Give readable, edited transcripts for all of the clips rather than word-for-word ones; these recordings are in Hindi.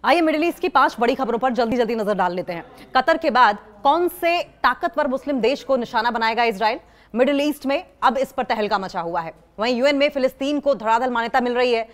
आइए मिडिल ईस्ट की 5 बड़ी खबरों पर जल्दी जल्दी नजर डाल लेते हैं। कतर के बाद कौन से ताकतवर मुस्लिम देश को निशाना बनाएगा इजराइल? मिडिल ईस्ट में अब इस पर तहलका मचा हुआ है। वहीं यूएन में फिलिस्तीन को धड़ाधड़ मान्यता मिल रही है।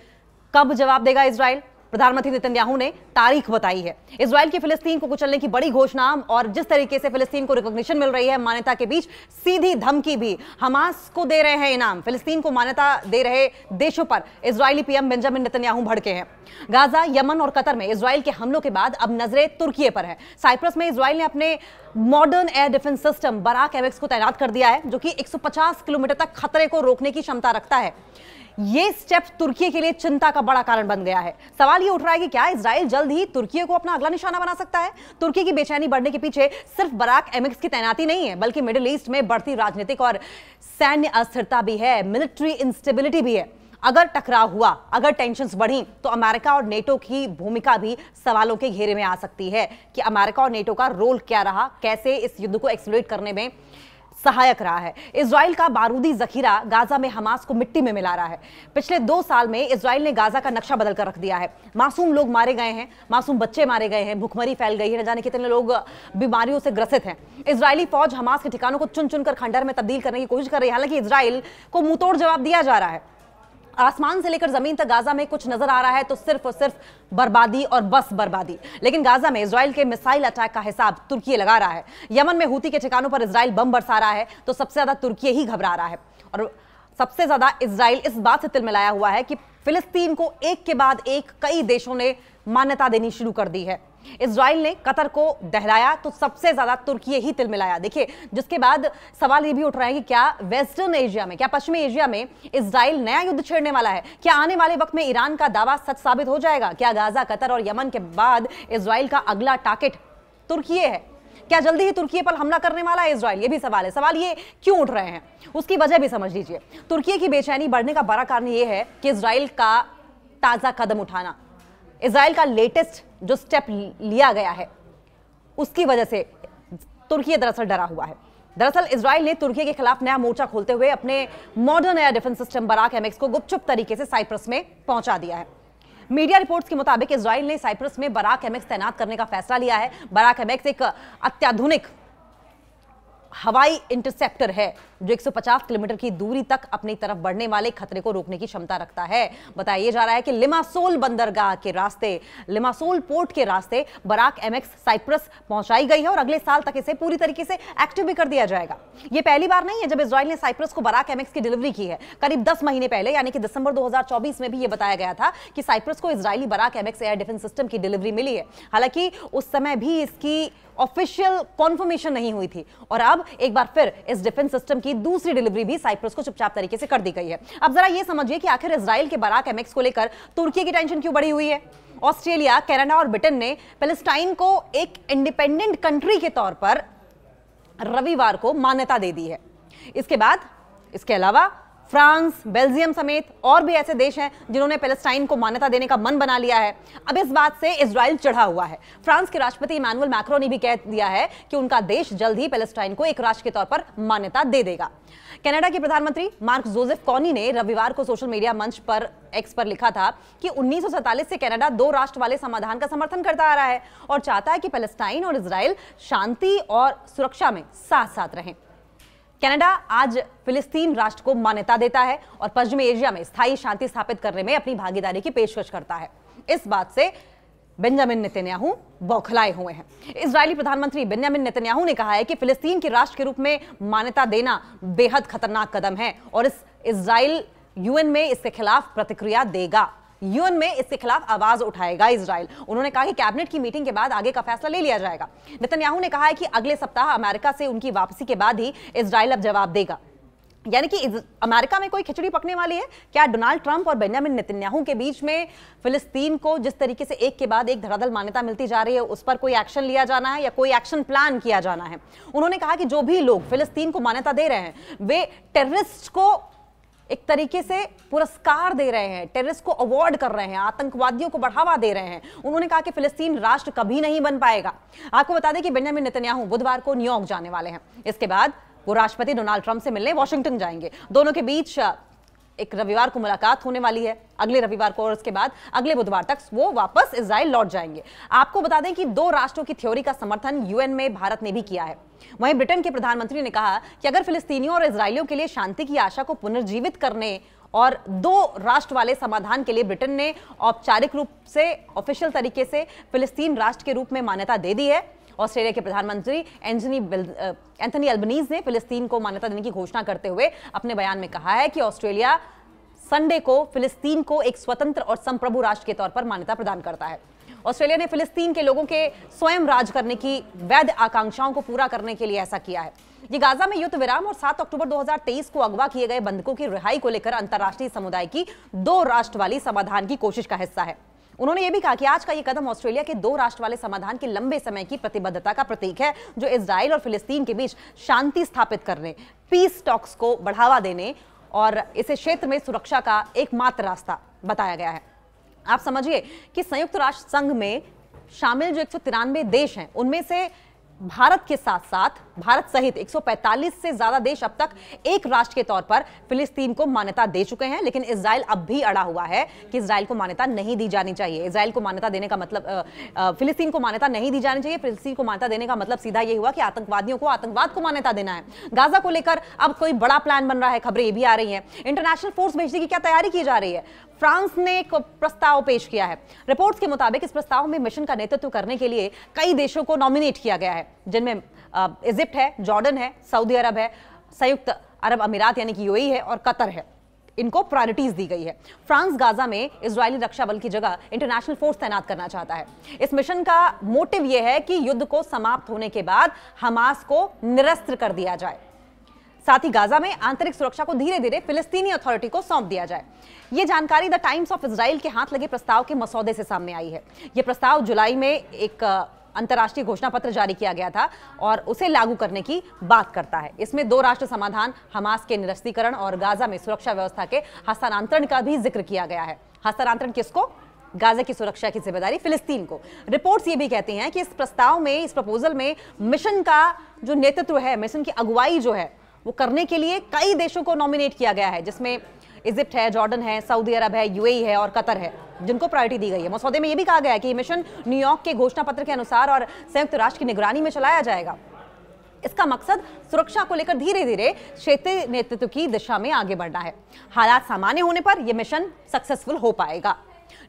कब जवाब देगा इजराइल? प्रधानमंत्री नेतन्याहू ने तारीख बताई है। इजराइल की फिलिस्तीन को कुचलने की बड़ी घोषणा और जिस तरीके से फिलिस्तीन को रिकॉग्निशन मिल रही है मान्यता के बीच सीधी धमकी भी हमास को दे रहे हैं इनाम। फिलिस्तीन को मान्यता दे रहे देशों पर इजरायली पीएम बेंजामिन नेतन्याहू भड़के हैं। गाजा, यमन और कतर में इजराइल के हमलों के बाद अब नजरें तुर्की पर है। साइप्रस में इजराइल ने अपने modern air defence system Barak MX को तैनात कर दिया है, जो कि 150 किलोमीटर तक खतरे को रोकने की क्षमता रखता है। ये स्टेप तुर्की के लिए चिंता का बड़ा कारण बन गया है। सवाल ये उठ रहा है कि क्या इजराइल जल्द ही तुर्की को अपना अगला निशाना बना सकता है? तुर्की की बेचैनी बढ़ने के पीछे सिर्फ बराक एमएक्स की तैनाती नहीं है, बल्कि मिडिल ईस्ट में बढ़ती राजनीतिक और सैन्य अस्थिरता भी है, मिलिट्री इंस्टेबिलिटी भी है। अगर टकराव हुआ, अगर टेंशन्स बढ़ी, तो अमेरिका और नेटो की भूमिका भी सवालों के घेरे में आ सकती है कि अमेरिका और नेटो का रोल क्या रहा, कैसे इस युद्ध को एक्सेलरेट करने में सहायक रहा है। इजराइल का बारूदी जखीरा गाजा में हमास को मिट्टी में मिला रहा है। पिछले 2 साल में इजराइल ने गाजा का नक्शा बदल कर रख दिया है। मासूम लोग मारे गए हैं, मासूम बच्चे मारे गए हैं, भूखमरी फैल गई है, न जाने कितने लोग बीमारियों से ग्रसित हैं। इजरायली फौज हमास के ठिकानों को चुन चुनकर खंडर में तब्दील करने की कोशिश कर रही है। हालांकि इजराइल को मुंहतोड़ जवाब दिया जा रहा है। आसमान से लेकर जमीन तक गाजा में कुछ नजर आ रहा है तो सिर्फ और सिर्फ बर्बादी और बस बर्बादी। लेकिन गाजा में इजराइल के मिसाइल अटैक का हिसाब तुर्की लगा रहा है। यमन में हूती के ठिकानों पर इजराइल बम बरसा रहा है तो सबसे ज्यादा तुर्की ही घबरा रहा है। और सबसे ज्यादा इजराइल इस बात से तिलमिलाया हुआ है कि फिलिस्तीन को एक के बाद एक कई देशों ने मान्यता देनी शुरू कर दी है। इजराइल ने कतर को दहलाया तो सबसे ज्यादा तुर्की ही तिलमिलाया। देखिए, जिसके बाद सवाल ये भी उठ रहा है कि क्या वेस्टर्न एशिया में, क्या पश्चिमी एशिया में इजराइल नया युद्ध छेड़ने वाला है? क्या आने वाले वक्त में ईरान का दावा सच साबित हो जाएगा? क्या गाजा, कतर और यमन के बाद इजराइल का अगला टारगेट तुर्की है? क्या जल्दी ही तुर्की पर हमला करने वाला है इजराइल? ये भी सवाल है। सवाल ये क्यों उठ रहे हैं, उसकी वजह भी समझ लीजिए। तुर्की की बेचैनी बढ़ने का बड़ा कारण यह है कि इजराइल का ताजा कदम उठाना, इजराइल का लेटेस्ट जो स्टेप लिया गया है, उसकी वजह से तुर्की दरअसल डरा हुआ है। दरअसल इजराइल ने तुर्की के खिलाफ नया मोर्चा खोलते हुए अपने modern air defence system Barak MX को गुपचुप तरीके से साइप्रस में पहुंचा दिया है। मीडिया रिपोर्ट्स के मुताबिक इजराइल ने साइप्रस में बराक एमएक्स तैनात करने का फैसला लिया है। बराक एमएक्स एक अत्याधुनिक हवाई इंटरसेप्टर है जो 150 किलोमीटर की दूरी तक अपनी तरफ बढ़ने वाले खतरे को रोकने की क्षमता रखता है। बताया जा रहा है कि लिमासोल बंदरगाह के रास्ते, लिमासोल पोर्ट के रास्ते बराक एमएक्स साइप्रस पहुंचाई गई है और अगले साल तक इसे पूरी तरीके से एक्टिव भी कर दिया जाएगा। यह पहली बार नहीं है जब इजराइल ने साइप्रस को बराक एमएक्स की डिलीवरी की है। करीब 10 महीने पहले, यानी कि दिसंबर 2024 में भी यह बताया गया था कि साइप्रस को Israeli Barak MX air defence system की डिलीवरी मिली है। हालांकि उस समय भी इसकी ऑफिशियल कॉन्फर्मेशन नहीं हुई थी और अब एक बार फिर इस डिफेंस सिस्टम की दूसरी डिलीवरी भी साइप्रस को चुपचाप तरीके से कर दी गई है। अब जरा यह समझिए कि आखिर इजराइल के बराक एमएक्स को लेकर तुर्की की टेंशन क्यों बढ़ी हुई है। ऑस्ट्रेलिया, कनाडा और ब्रिटेन ने पैलेस्टाइन को एक इंडिपेंडेंट कंट्री के तौर पर रविवार को मान्यता दे दी है। इसके अलावा फ्रांस, बेल्जियम समेत और भी ऐसे देश हैं जिन्होंने पैलेस्टाइन को मान्यता देने का मन बना लिया है। अब इस बात से इजराइल चढ़ा हुआ है। फ्रांस के राष्ट्रपति इमैनुअल मैक्रों ने भी कह दिया है कि उनका देश जल्द ही पैलेस्टाइन को एक राष्ट्र के तौर पर मान्यता दे देगा। कनाडा के प्रधानमंत्री मार्क जोसेफ कॉनी ने रविवार को सोशल मीडिया मंच पर एक्स पर लिखा था कि 1947 से कनाडा 2 राष्ट्र वाले समाधान का समर्थन करता आ रहा है और चाहता है कि पैलेस्टाइन और इजराइल शांति और सुरक्षा में साथ साथ रहें। कनाडा आज फिलिस्तीन राष्ट्र को मान्यता देता है और पश्चिमी एशिया में स्थायी शांति स्थापित करने में अपनी भागीदारी की पेशकश करता है। इस बात से बेंजामिन नेतन्याहू बौखलाए हुए हैं। इजरायली प्रधानमंत्री बेंजामिन नेतन्याहू ने कहा है कि फिलिस्तीन के राष्ट्र के रूप में मान्यता देना बेहद खतरनाक कदम है और इजराइल यूएन में इसके खिलाफ प्रतिक्रिया देगा। यूएन में इसके खिलाफ आवाज उठाएगा इजराइल। उन्होंने कहा कि कैबिनेट की मीटिंग के बाद आगे का फैसला ले लिया जाएगा। नेतन्याहू ने कहा है कि अगले सप्ताह अमेरिका से उनकी वापसी के बाद ही इजराइल अब जवाब देगा। यानी कि अमेरिका में कोई खिचड़ी पकने वाली है। क्या डोनाल्ड ट्रंप और बेंजामिन नेतन्याहू के बीच में फिलिस्तीन को जिस तरीके से एक के बाद एक धड़ाधड़ मान्यता मिलती जा रही है, उस पर कोई एक्शन लिया जाना है या कोई एक्शन प्लान किया जाना है? उन्होंने कहा कि जो भी लोग फिलिस्तीन को मान्यता दे रहे हैं वे टेररिस्ट को एक तरीके से पुरस्कार दे रहे हैं, टेररिस्ट को अवार्ड कर रहे हैं, आतंकवादियों को बढ़ावा दे रहे हैं। उन्होंने कहा कि फिलिस्तीन राष्ट्र कभी नहीं बन पाएगा। आपको बता दें कि बेंजामिन नेतन्याहू बुधवार को न्यूयॉर्क जाने वाले हैं। इसके बाद वो राष्ट्रपति डोनाल्ड ट्रंप से मिलने वॉशिंगटन जाएंगे। दोनों के बीच एक रविवार को मुलाकात होने वाली है, अगले रविवार को, और उसके बाद अगले बुधवार तक वो वापस इजराइल लौट जाएंगे। आपको बता दें कि 2 राष्ट्रों की थ्योरी का समर्थन यूएन में भारत ने भी किया है। वहीं ब्रिटेन के प्रधानमंत्री ने कहा कि अगर फिलिस्तीनियों और इजरायलियों के लिए शांति की आशा को पुनर्जीवित करने और 2 राष्ट्र वाले समाधान के लिए ब्रिटेन ने औपचारिक रूप से, ऑफिशियल तरीके से फिलिस्तीन राष्ट्र के रूप में मान्यता दे दी है। ऑस्ट्रेलिया के प्रधानमंत्री एंथनी अल्बनीज ने फिलिस्तीन को मान्यता देने की घोषणा करते हुए अपने बयान में कहा है कि ऑस्ट्रेलिया संडे को फिलिस्तीन को एक स्वतंत्र और संप्रभु राष्ट्र के तौर पर मान्यता प्रदान करता है। ऑस्ट्रेलिया ने फिलिस्तीन के लोगों के स्वयं राज करने की वैध आकांक्षाओं को पूरा करने के लिए ऐसा किया है। ये गाजा में युद्ध विराम और 7 अक्टूबर 2023 को अगवा किए गए बंधकों की रिहाई को लेकर अंतर्राष्ट्रीय समुदाय की 2 राष्ट्र वाली समाधान की कोशिश का हिस्सा है। उन्होंने यह भी कहा कि आज का यह कदम ऑस्ट्रेलिया के 2 राष्ट्र वाले समाधान की लंबे समय की प्रतिबद्धता का प्रतीक है, जो इजराइल और फिलिस्तीन के बीच शांति स्थापित करने, पीस टॉक्स को बढ़ावा देने और इसे क्षेत्र में सुरक्षा का एकमात्र रास्ता बताया गया है। आप समझिए कि संयुक्त राष्ट्र संघ में शामिल जो 193 देश हैं, उनमें से भारत के साथ साथ भारत सहित 145 से ज्यादा देश अब तक एक राष्ट्र के तौर पर फिलिस्तीन को मान्यता दे चुके हैं, लेकिन इजराइल अब भी अड़ा हुआ है कि इजराइल को मान्यता नहीं दी जानी चाहिए। इजराइल को मान्यता देने का मतलब फिलिस्तीन को मान्यता नहीं दी जानी चाहिए। फिलिस्तीन को मान्यता देने का मतलब सीधा ये हुआ कि आतंकवादियों को आतंकवाद को मान्यता देना है। गाजा को लेकर अब कोई बड़ा प्लान बन रहा है, खबरें ये भी आ रही हैं। इंटरनेशनल फोर्स भेजने की क्या तैयारी की जा रही है? फ्रांस ने एक प्रस्ताव पेश किया है। रिपोर्ट्स के मुताबिक इस प्रस्ताव में मिशन का नेतृत्व करने के लिए कई देशों को नॉमिनेट किया गया है, जिनमें इजिप्ट है, जॉर्डन है, सऊदी अरब है, संयुक्त अरब अमीरात यानी कि यूएई है और कतर है। इनको प्रायोरिटीज दी गई है। फ्रांस गाजा में इजरायली रक्षा बल की जगह इंटरनेशनल फोर्स तैनात करना चाहता है। इस मिशन का मोटिव यह है कि युद्ध को समाप्त होने के बाद हमास को निरस्त्र कर दिया जाए, साथ ही गाजा में आंतरिक सुरक्षा को धीरे धीरे फिलिस्तीनी अथॉरिटी को सौंप दिया जाए। यह जानकारी द टाइम्स ऑफ इजराइल के हाथ लगे प्रस्ताव के मसौदे से सामने आई है। यह प्रस्ताव जुलाई में एक अंतर्राष्ट्रीय घोषणा पत्र जारी किया गया था और उसे लागू करने की बात करता है। इसमें 2 राष्ट्र समाधान, हमास के निरस्तीकरण और गाजा में सुरक्षा व्यवस्था के हस्तांतरण का भी जिक्र किया गया है। हस्तांतरण किसको? गाजा की सुरक्षा की जिम्मेदारी फिलिस्तीन को। रिपोर्ट्स ये भी कहती हैं कि इस प्रस्ताव में, इस प्रपोजल में मिशन का जो नेतृत्व है, मिशन की अगुवाई जो है वो करने के लिए कई देशों को नॉमिनेट किया गया है, जिसमें इजिप्ट है, जॉर्डन है, सऊदी अरब है, यूएई है और कतर है, जिनको प्रायोरिटी दी गई है। मसौदे में यह भी कहा गया है कि मिशन न्यूयॉर्क के घोषणा पत्र के अनुसार और संयुक्त राष्ट्र की निगरानी में चलाया जाएगा। इसका मकसद सुरक्षा को लेकर धीरे धीरे क्षेत्रीय नेतृत्व की दिशा में आगे बढ़ना है। हालात सामान्य होने पर यह मिशन सक्सेसफुल हो पाएगा।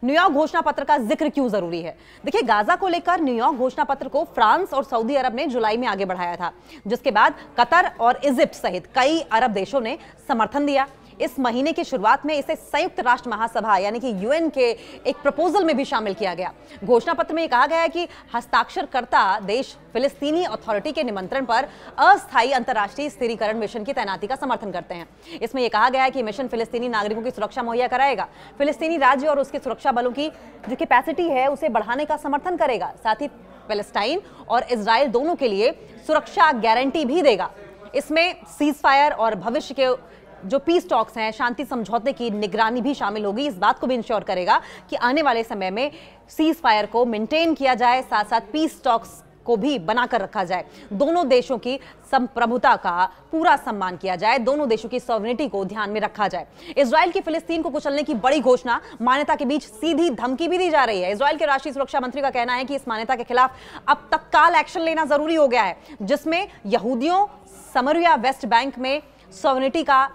न्यूयॉर्क घोषणा पत्र का जिक्र क्यों जरूरी है? देखिए, गाजा को लेकर न्यूयॉर्क घोषणा पत्र को फ्रांस और सऊदी अरब ने जुलाई में आगे बढ़ाया था, जिसके बाद कतर और इजिप्ट सहित कई अरब देशों ने समर्थन दिया। इस महीने की शुरुआत में इसे संयुक्त राष्ट्र महासभा यानी कि यूएन के एक प्रपोजल में भी शामिल किया गया। घोषणा पत्र में कहा गया है कि हस्ताक्षरकर्ता देश फिलिस्तीनी अथॉरिटी के निमंत्रण पर अस्थायी अंतर्राष्ट्रीय स्थिरीकरण मिशन की तैनाती का समर्थन करते हैं। इसमें यह कहा गया है कि मिशन फिलिस्तीनी नागरिकों की सुरक्षा मुहैया कराएगा, फिलिस्तीनी राज्य और उसके सुरक्षा बलों की जो कैपेसिटी है उसे बढ़ाने का समर्थन करेगा, साथ ही पैलेस्टाइन और इजराइल दोनों के लिए सुरक्षा गारंटी भी देगा। इसमें सीज फायर और भविष्य के जो पीस टॉक्स हैं, शांति समझौते की निगरानी भी शामिल होगी। इस बात को भी इंश्योर करेगा कि आने वाले समय में सीज फायर को मेंटेन किया जाए, साथ साथ पीस टॉक्स को भी बनाकर रखा जाए, दोनों देशों की संप्रभुता का पूरा सम्मान किया जाए, दोनों देशों की सॉवरेनिटी को ध्यान में रखा जाए। इजराइल की फिलिस्तीन को कुचलने की बड़ी घोषणा, मान्यता के बीच सीधी धमकी भी दी जा रही है। इजराइल के राष्ट्रीय सुरक्षा मंत्री का कहना है कि इस मान्यता के खिलाफ अब तत्काल एक्शन लेना जरूरी हो गया है, जिसमें यहूदियों, समरिया वेस्ट बैंक में सॉवरेनिटी का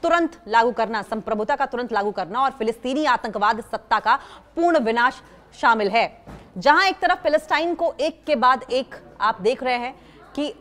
तुरंत लागू करना, संप्रभुता का तुरंत लागू करना और फिलिस्तीनी आतंकवाद सत्ता का पूर्ण विनाश शामिल है। जहां एक तरफ फिलिस्तीन को एक के बाद एक आप देख रहे हैं कि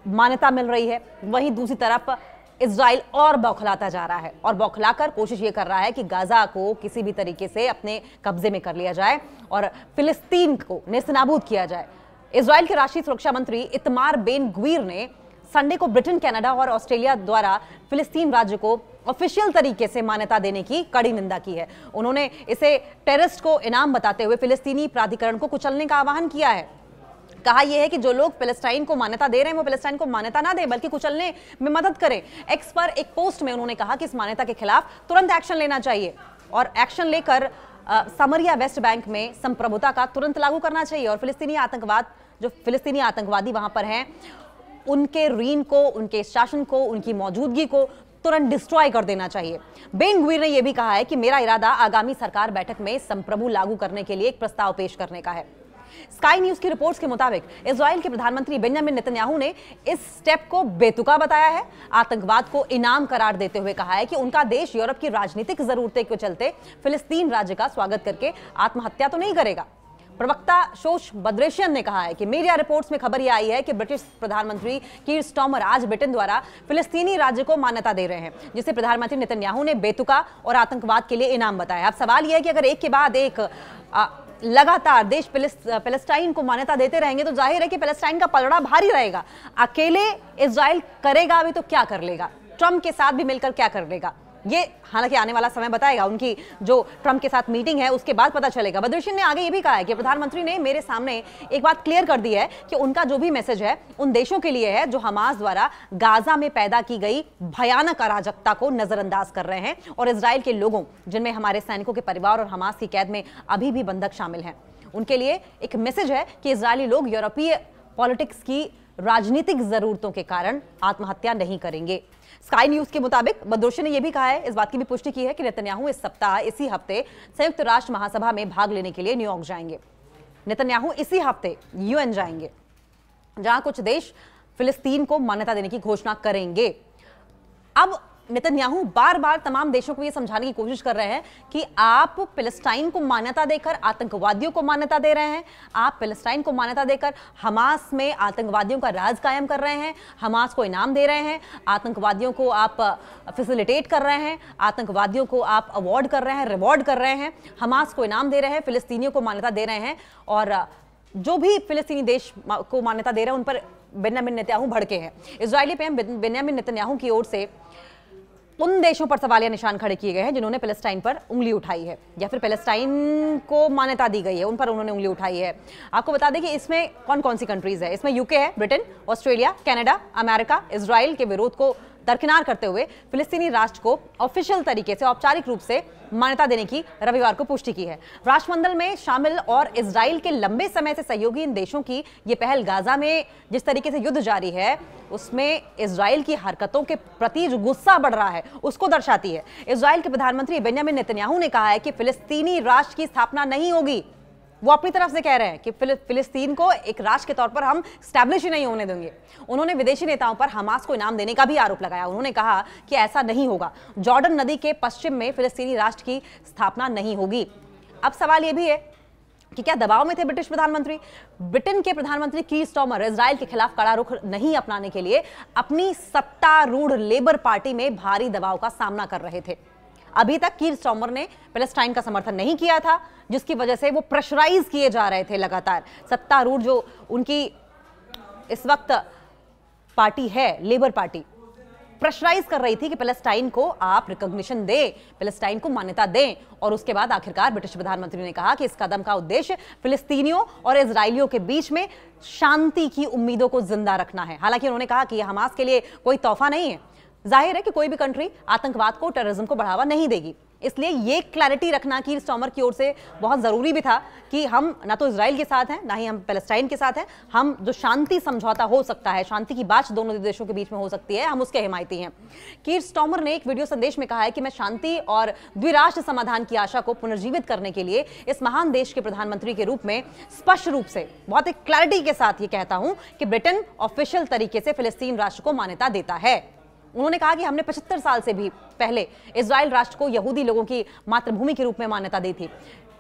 मान्यता मिल रही है, वहीं दूसरी तरफ इजराइल और बौखलाता जा रहा है और बौखलाकर कोशिश ये कर रहा है कि गाजा को किसी भी तरीके से अपने कब्जे में कर लिया जाए और फिलिस्तीन को नेस्तनाबूद किया जाए। इजराइल के राष्ट्रीय सुरक्षा मंत्री इतमार बेन ग्वीर ने संडे को ब्रिटेन, कनाडा और ऑस्ट्रेलिया द्वारा फिलिस्तीन राज्य को ऑफिशियल तरीके से मान्यता देने की कड़ी निंदा की है। उन्होंने इसे टेररिस्ट को इनाम बताते हुए फिलिस्तीनी प्राधिकरण को कुचलने का आह्वान किया है। कहा यह है कि जो लोग फिलिस्तीन को मान्यता दे रहे हैं वो फिलिस्तीन को मान्यता ना दे बल्कि कुचलने में मदद करें। एक्स पर एक पोस्ट में उन्होंने कहा कि इस मान्यता के खिलाफ तुरंत एक्शन लेना चाहिए और एक्शन लेकर समरिया वेस्ट बैंक में संप्रभुता का तुरंत लागू करना चाहिए और फिलिस्तीनी आतंकवादी वहां पर हैं उनके रीन को, उनके शासन को, उनकी मौजूदगी को तुरंत डिस्ट्रॉय कर देना चाहिए। बेन गुविर ने यह भी कहा है कि मेरा इरादा आगामी सरकार बैठक में संप्रभु लागू करने के लिए एक प्रस्ताव पेश करने का है। स्काई न्यूज की रिपोर्ट्स के मुताबिक इजराइल के प्रधानमंत्री बेंजामिन नेतन्याहू ने इस स्टेप को बेतुका बताया है। आतंकवाद को इनाम करार देते हुए कहा है कि उनका देश यूरोप की राजनीतिक जरूरतें के चलते फिलिस्तीन राज्य का स्वागत करके आत्महत्या तो नहीं करेगा। प्रवक्ता शोश बद्रेशियन ने कहा है कि मीडिया रिपोर्ट्स में खबर यह आई है कि ब्रिटिश प्रधानमंत्री कीर स्टार्मर आज ब्रिटेन द्वारा फिलिस्तीनी राज्य को मान्यता दे रहे हैं, जिसे प्रधानमंत्री नेतन्याहू ने बेतुका और आतंकवाद के लिए इनाम बताया। अब सवाल यह है कि अगर एक के बाद एक लगातार देश पैलेस्टाइन को मान्यता देते रहेंगे तो जाहिर है कि पैलेस्टाइन का पलड़ा भारी रहेगा। अकेले इजराइल करेगा अभी तो क्या कर लेगा, ट्रंप के साथ भी मिलकर क्या कर लेगा, ये हालांकि आने वाला समय बताएगा। उनकी जो ट्रंप के साथ मीटिंग है उसके बाद पता चलेगा। बद्रेशियन ने आगे ये भी कहा है कि प्रधानमंत्री ने मेरे सामने एक बात क्लियर कर दी है कि उनका जो भी मैसेज है उन देशों के लिए है जो हमास द्वारा गाजा में पैदा की गई भयानक अराजकता को नजरअंदाज कर रहे हैं और इजराइल के लोगों, जिनमें हमारे सैनिकों के परिवार और हमास की कैद में अभी भी बंधक शामिल हैं, उनके लिए एक मैसेज है कि इजरायली लोग यूरोपीय पॉलिटिक्स की राजनीतिक जरूरतों के कारण आत्महत्या नहीं करेंगे। स्काई न्यूज के मुताबिक बद्रेशियन ने यह भी कहा है, इस बात की भी पुष्टि की है कि नेतन्याहू इस सप्ताह इसी हफ्ते संयुक्त राष्ट्र महासभा में भाग लेने के लिए न्यूयॉर्क जाएंगे। नेतन्याहू इसी हफ्ते यूएन जाएंगे, जहां कुछ देश फिलिस्तीन को मान्यता देने की घोषणा करेंगे। अब नेतन्याहू बार बार तमाम देशों को यह समझाने की कोशिश कर रहे हैं कि आप फिलिस्तीन को मान्यता देकर आतंकवादियों को मान्यता दे रहे हैं, आप फिलिस्तीन को मान्यता देकर हमास में आतंकवादियों का राज कायम कर रहे हैं, हमास को इनाम दे रहे हैं, आतंकवादियों को आप फैसिलिटेट कर रहे हैं, आतंकवादियों को आप अवार्ड कर रहे हैं, रिवॉर्ड कर रहे हैं, हमास को इनाम दे रहे हैं, फिलिस्तीनियों को मान्यता दे रहे हैं, और जो भी फिलिस्तीनी देश को मान्यता दे रहे हैं उन पर बेंजामिन नेतन्याहू भड़के हैं। इजरायली पीएम बेंजामिन नेतन्याहू की ओर से उन देशों पर सवालिया निशान खड़े किए गए हैं जिन्होंने पैलेस्टाइन पर उंगली उठाई है या फिर पैलेस्टाइन को मान्यता दी गई है उन पर उन्होंने उंगली उठाई है। आपको बता दें कि इसमें कौन कौन सी कंट्रीज है। इसमें यूके है, Britain, Australia, Canada, America, Israel के विरोध को दरकिनार करते हुए फिलिस्तीनी राष्ट्र को ऑफिशियल तरीके से, औपचारिक रूप से मान्यता देने की रविवार को पुष्टि की है। राष्ट्रमंडल में शामिल और इजराइल के लंबे समय से सहयोगी इन देशों की ये पहल गाजा में जिस तरीके से युद्ध जारी है उसमें इजराइल की हरकतों के प्रति जो गुस्सा बढ़ रहा है उसको दर्शाती है। इजराइल के प्रधानमंत्री बेंजामिन नेतन्याहू ने कहा है कि फिलिस्तीनी राष्ट्र की स्थापना नहीं होगी। वो अपनी तरफ से कह रहे हैं कि फिलिस्तीन को एक राष्ट्र के तौर पर हम स्टैब्लिश ही नहीं होने देंगे। उन्होंने विदेशी नेताओं पर हमास को इनाम देने का भी आरोप लगाया। उन्होंने कहा कि ऐसा नहीं होगा, जॉर्डन नदी के पश्चिम में फिलिस्तीनी राष्ट्र की स्थापना नहीं होगी। अब सवाल यह भी है कि क्या दबाव में थे ब्रिटिश प्रधानमंत्री? ब्रिटेन के प्रधानमंत्री कीर स्टार्मर इजराइल के खिलाफ कड़ा रुख नहीं अपनाने के लिए अपनी सत्तारूढ़ लेबर पार्टी में भारी दबाव का सामना कर रहे थे। अभी तक कीर स्टार्मर ने पैलेस्टाइन का समर्थन नहीं किया था, जिसकी वजह से वो प्रेशराइज किए जा रहे थे लगातार। सत्तारूढ़ जो उनकी इस वक्त पार्टी है, लेबर पार्टी, प्रेशराइज कर रही थी कि पैलेस्टाइन को आप रिकॉग्निशन दें, पैलेस्टाइन को मान्यता दें। और उसके बाद आखिरकार ब्रिटिश प्रधानमंत्री ने कहा कि इस कदम का उद्देश्य फिलिस्तीनियों और इजरायलियों के बीच में शांति की उम्मीदों को जिंदा रखना है। हालांकि उन्होंने कहा कि यह हमास के लिए कोई तोहफा नहीं है। जाहिर है कि कोई भी कंट्री आतंकवाद को, टेररिज्म को बढ़ावा नहीं देगी, इसलिए ये क्लैरिटी रखना कीर स्टार्मर की ओर से बहुत जरूरी भी था कि हम ना तो इजराइल के साथ हैं, ना ही हम पैलेस्टाइन के साथ हैं। हम जो शांति समझौता हो सकता है, शांति की बात दोनों देशों के बीच में हो सकती है, हम उसके हिमायती हैं। कीर स्टार्मर ने एक वीडियो संदेश में कहा है कि मैं शांति और द्विराष्ट्र समाधान की आशा को पुनर्जीवित करने के लिए इस महान देश के प्रधानमंत्री के रूप में स्पष्ट रूप से, बहुत एक क्लैरिटी के साथ ये कहता हूं कि ब्रिटेन ऑफिशियल तरीके से फिलिस्तीन राष्ट्र को मान्यता देता है। उन्होंने कहा कि हमने 75 साल से भी पहले इजराइल राष्ट्र को यहूदी लोगों की मातृभूमि के रूप में मान्यता दी थी।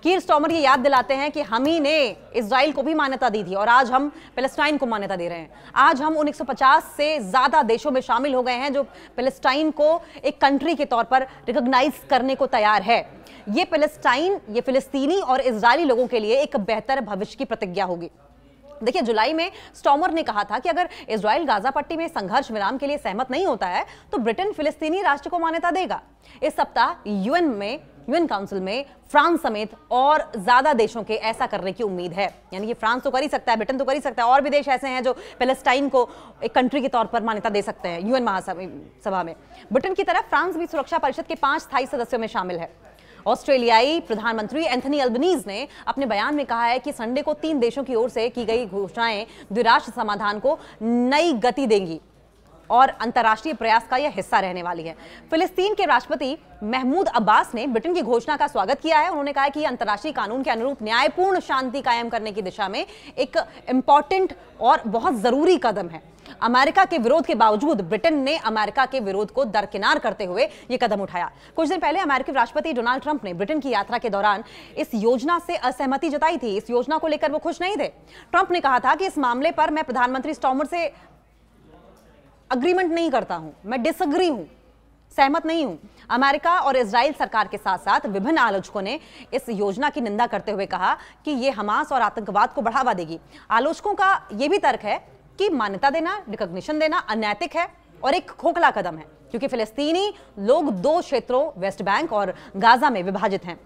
कीर स्टार्मर ये याद दिलाते हैं कि हम ही ने इजराइल को भी मान्यता दी थी और आज हम पैलेस्टाइन को मान्यता दे रहे हैं। आज हम उन 150 से ज्यादा देशों में शामिल हो गए हैं जो पैलेस्टाइन को एक कंट्री के तौर पर रिकॉग्नाइज करने को तैयार है। ये पैलेस्टाइन, ये फिलिस्तीनी और इजरायली लोगों के लिए एक बेहतर भविष्य की प्रतिज्ञा होगी। देखिए, जुलाई में स्टार्मर ने कहा था कि अगर इजराइल गाजा पट्टी में संघर्ष विराम के लिए सहमत नहीं होता है तो ब्रिटेन फिलिस्तीनी राष्ट्र को मान्यता देगा। इस सप्ताह यूएन काउंसिल में फ्रांस समेत और ज्यादा देशों के ऐसा करने की उम्मीद है। यानी कि फ्रांस तो कर ही सकता है, ब्रिटेन तो कर ही सकता है, और भी देश ऐसे हैं जो पैलेस्टाइन को एक कंट्री के तौर पर मान्यता दे सकते हैं यूएन महासभा में। ब्रिटेन की तरफ फ्रांस भी सुरक्षा परिषद के 5 स्थायी सदस्यों में शामिल है। ऑस्ट्रेलियाई प्रधानमंत्री एंथनी अल्बनीज ने अपने बयान में कहा है कि संडे को 3 देशों की ओर से की गई घोषणाएं द्विराष्ट्र समाधान को नई गति देंगी। और अंतर्राष्ट्रीय प्रयास का यह हिस्सा रहने वाली है। फिलिस्तीन के राष्ट्रपति महमूद अब्बास ने ब्रिटेन की घोषणा का स्वागत किया है। उन्होंने कहा है कि यह अंतर्राष्ट्रीय कानून के अनुरूप न्यायपूर्ण शांति कायम करने की दिशा में एक इंपॉर्टेंट और बहुत जरूरी कदम है। अमेरिका के विरोध के बावजूद ब्रिटेन ने अमेरिका के विरोध को दरकिनार करते हुए यह कदम उठाया। कुछ दिन पहले अमेरिकी राष्ट्रपति डोनाल्ड ट्रंप ने ब्रिटेन की यात्रा के दौरान इस योजना से असहमति जताई थी। इस योजना को लेकर वो खुश नहीं थे। ट्रंप ने कहा था कि इस मामले पर मैं प्रधानमंत्री स्टॉर्मर से अग्रीमेंट नहीं करता हूं, मैं डिसएग्री हूं, सहमत नहीं हूं। अमेरिका और इजराइल सरकार के साथ साथ विभिन्न आलोचकों ने इस योजना की निंदा करते हुए कहा कि यह हमास और आतंकवाद को बढ़ावा देगी। आलोचकों का यह भी तर्क है कि मान्यता देना, रिकॉग्निशन देना अनैतिक है और एक खोखला कदम है, क्योंकि फिलिस्तीनी लोग दो क्षेत्रों वेस्ट बैंक और गाजा में विभाजित हैं,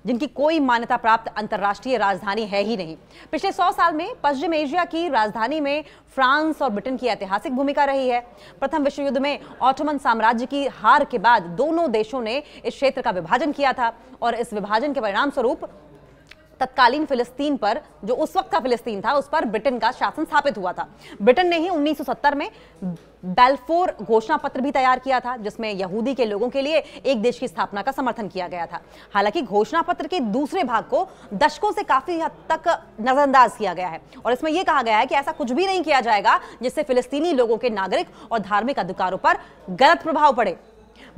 जिनकी कोई मान्यता प्राप्त अंतर्राष्ट्रीय राजधानी है ही नहीं। पिछले 100 साल में पश्चिम एशिया की राजधानी में फ्रांस और ब्रिटेन की ऐतिहासिक भूमिका रही है। प्रथम विश्व युद्ध में ऑटोमन साम्राज्य की हार के बाद दोनों देशों ने इस क्षेत्र का विभाजन किया था और इस विभाजन के परिणाम स्वरूप तत्कालीन फिलिस्तीन पर, जो उस वक्त का फिलिस्तीन था, उस पर ब्रिटेन का शासन स्थापित हुआ था। ब्रिटेन ने ही 1970 में बेल्फोर घोषणा पत्र भी तैयार किया था, जिसमें यहूदी के लोगों के लिए एक देश की स्थापना का समर्थन किया गया था। हालांकि घोषणा पत्र के दूसरे भाग को दशकों से काफी हद तक नजरअंदाज किया गया है और इसमें यह कहा गया है कि ऐसा कुछ भी नहीं किया जाएगा जिससे फिलिस्तीनी लोगों के नागरिक और धार्मिक अधिकारों पर गलत प्रभाव पड़े।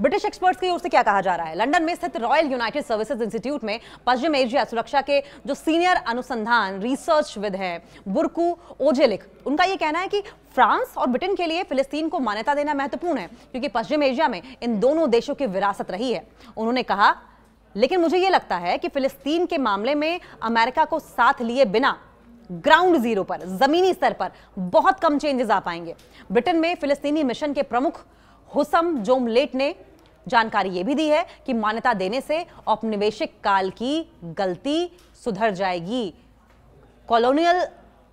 ब्रिटिश एक्सपर्ट्स की ओर से क्या कहा जा रहा है? लंदन में स्थित रॉयल यूनाइटेड सर्विसेज इंस्टीट्यूट में पश्चिम एशिया सुरक्षा के जो सीनियर अनुसंधान रिसर्चविद हैं बुरकू ओजेलिक, उनका यह कहना है कि फ्रांस और ब्रिटेन के लिए फिलिस्तीन को मान्यता देना महत्वपूर्ण है, क्योंकि पश्चिम एशिया में इन दोनों देशों की विरासत रही है। उन्होंने कहा, लेकिन मुझे यह लगता है कि फिलिस्तीन के मामले में अमेरिका को साथ लिए बिना ग्राउंड जीरो पर, जमीनी स्तर पर बहुत कम चेंजेस आ पाएंगे। ब्रिटेन में फिलिस्तीनी मिशन के प्रमुख हुसम जोमलेट ने जानकारी यह भी दी है कि मान्यता देने से औपनिवेशिक काल की गलती सुधर जाएगी। कॉलोनियल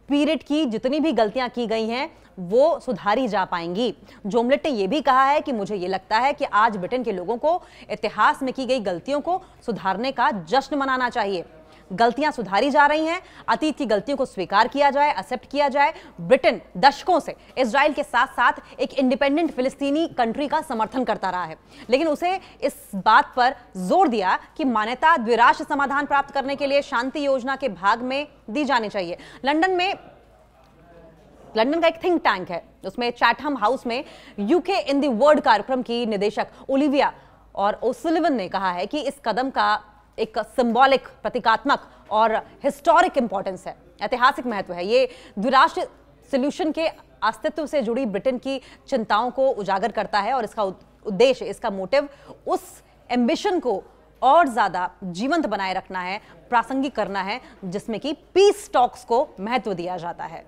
पीरियड की जितनी भी गलतियां की गई हैं वो सुधारी जा पाएंगी। जोमलेट ने यह भी कहा है कि मुझे यह लगता है कि आज ब्रिटेन के लोगों को इतिहास में की गई गलतियों को सुधारने का जश्न मनाना चाहिए। गलतियां सुधारी जा रही हैं, अतीत की गलतियों को स्वीकार किया जाए, एक्सेप्ट किया जाए। ब्रिटेन दशकों से इजराइल के साथ साथ एक इंडिपेंडेंट फिलिस्तीनी कंट्री का समर्थन करता रहा है, लेकिन उसे इस बात पर जोर दिया कि मान्यता द्विराष्ट्र समाधान प्राप्त करने के लिए शांति योजना के भाग में दी जानी चाहिए। लंदन का एक थिंक टैंक है, उसमें चैटहम हाउस में यूके इन द वर्ल्ड कार्यक्रम की निदेशक ओलिविया और ओसुलिवन ने कहा है कि इस कदम का एक सिंबॉलिक, प्रतीकात्मक और हिस्टोरिक इंपॉर्टेंस है, ऐतिहासिक महत्व है। ये द्विराष्ट्र सॉल्यूशन के अस्तित्व से जुड़ी ब्रिटेन की चिंताओं को उजागर करता है और इसका उद्देश्य, इसका मोटिव उस एम्बिशन को और ज्यादा जीवंत बनाए रखना है, प्रासंगिक करना है, जिसमें कि पीस टॉक्स को महत्व दिया जाता है।